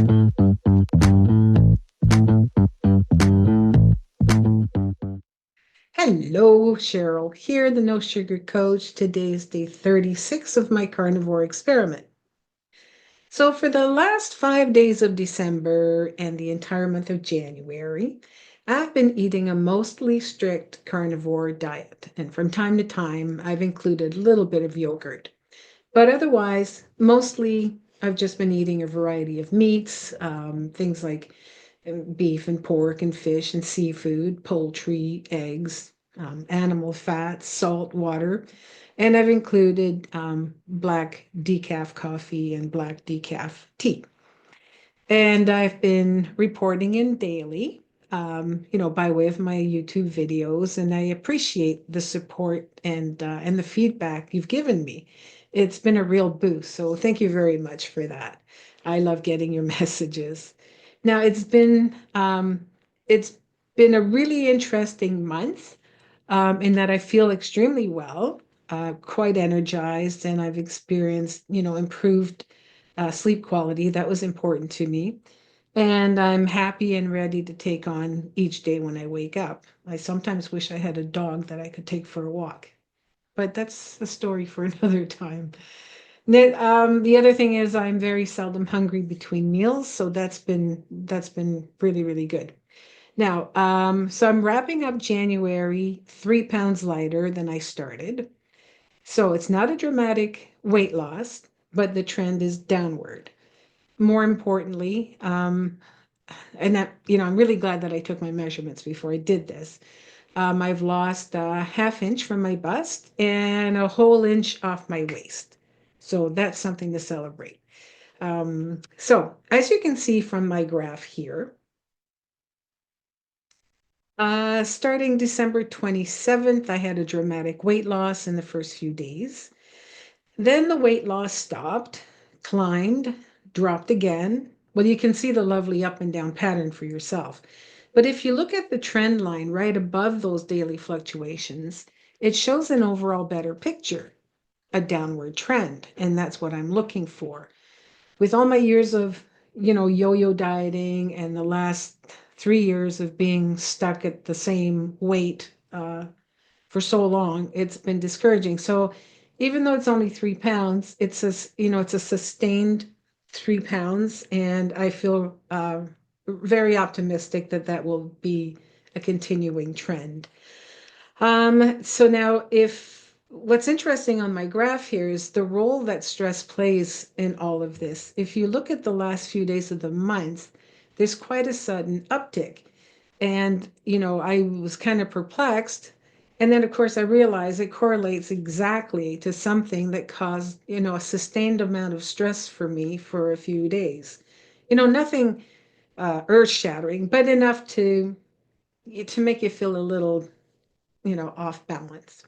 Hello, Cheryl. Here, the No Sugar Coach. Today is day 36 of my carnivore experiment. So, for the last 5 days of December and the entire month of January, I've been eating a mostly strict carnivore diet. And from time to time, I've included a little bit of yogurt. But otherwise, mostly I've just been eating a variety of meats, things like beef and pork and fish and seafood, poultry, eggs, animal fats, salt, water. And I've included black decaf coffee and black decaf tea. And I've been reporting in daily, by way of my YouTube videos, and I appreciate the support and the feedback you've given me. It's been a real boost, so thank you very much for that. I love getting your messages. Now it's been a really interesting month in that I feel extremely well, quite energized, and I've experienced improved sleep quality. That was important to me. And I'm happy and ready to take on each day when I wake up. I sometimes wish I had a dog that I could take for a walk, but that's a story for another time. The other thing is I'm very seldom hungry between meals, so that's been really, really good. Now, so I'm wrapping up January 3 pounds lighter than I started. So it's not a dramatic weight loss, but the trend is downward. More importantly, and that, I'm really glad that I took my measurements before I did this. I've lost a half inch from my bust and a whole inch off my waist. So that's something to celebrate. So as you can see from my graph here, starting December 27th, I had a dramatic weight loss in the first few days. Then the weight loss stopped, climbed, dropped again. Well, you can see the lovely up and down pattern for yourself. But if you look at the trend line right above those daily fluctuations, it shows an overall better picture, a downward trend. And that's what I'm looking for. With all my years of, yo-yo dieting and the last 3 years of being stuck at the same weight, for so long, it's been discouraging. So even though it's only 3 pounds, it's a sustained 3 pounds, and I feel very optimistic that that will be a continuing trend. So now, if what's interesting on my graph here is the role that stress plays in all of this. If you look at the last few days of the month, there's quite a sudden uptick. And, I was kind of perplexed. And then, of course, I realized it correlates exactly to something that caused, a sustained amount of stress for me for a few days. Nothing earth-shattering, but enough to make you feel a little, off balance.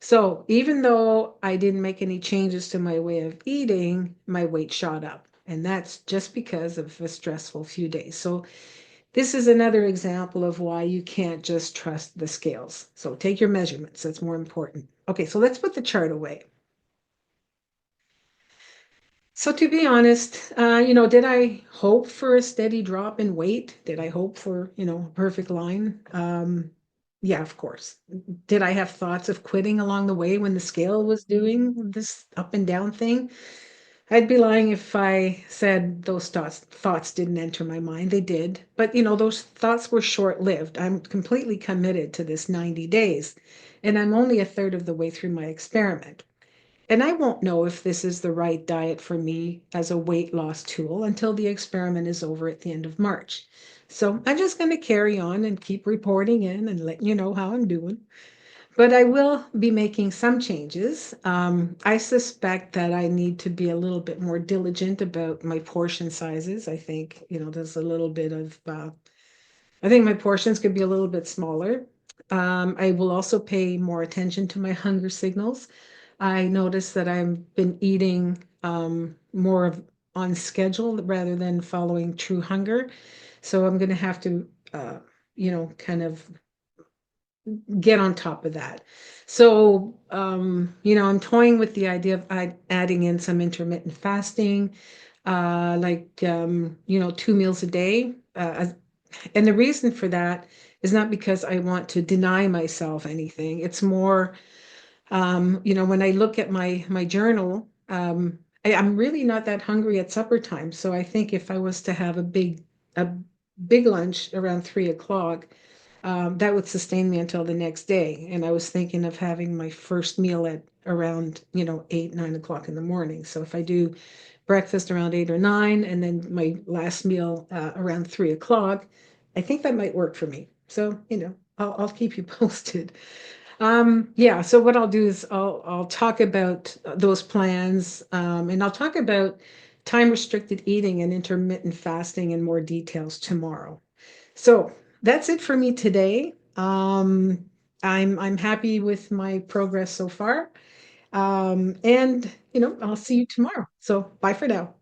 So even though I didn't make any changes to my way of eating, my weight shot up. And that's just because of a stressful few days. So this is another example of why you can't just trust the scales. So take your measurements. That's more important. Okay, so let's put the chart away. So to be honest, did I hope for a steady drop in weight? Did I hope for, a perfect line? Yeah, of course. Did I have thoughts of quitting along the way when the scale was doing this up and down thing? I'd be lying if I said those thoughts didn't enter my mind. They did. But those thoughts were short-lived. I'm completely committed to this 90 days, and I'm only a third of the way through my experiment. And I won't know if this is the right diet for me as a weight loss tool until the experiment is over at the end of March. So I'm just going to carry on and keep reporting in and letting you know how I'm doing. But I will be making some changes. I suspect that I need to be a little bit more diligent about my portion sizes. I think, there's a little bit of, I think my portions could be a little bit smaller. I will also pay more attention to my hunger signals. I notice that I've been eating more of on schedule rather than following true hunger. So I'm going to have to, kind of get on top of that. So, I'm toying with the idea of adding in some intermittent fasting. two meals a day. And the reason for that is not because I want to deny myself anything. It's more, when I look at my journal, I'm really not that hungry at supper time. So I think if I was to have a big lunch around 3 o'clock, that would sustain me until the next day. And I was thinking of having my first meal at around, 8, 9 o'clock in the morning. So if I do breakfast around 8 or 9, and then my last meal around 3 o'clock, I think that might work for me. So, I'll keep you posted. Yeah, so what I'll do is I'll talk about those plans, and I'll talk about time restricted eating and intermittent fasting in more details tomorrow. So that's it for me today. I'm happy with my progress so far. And I'll see you tomorrow. So bye for now.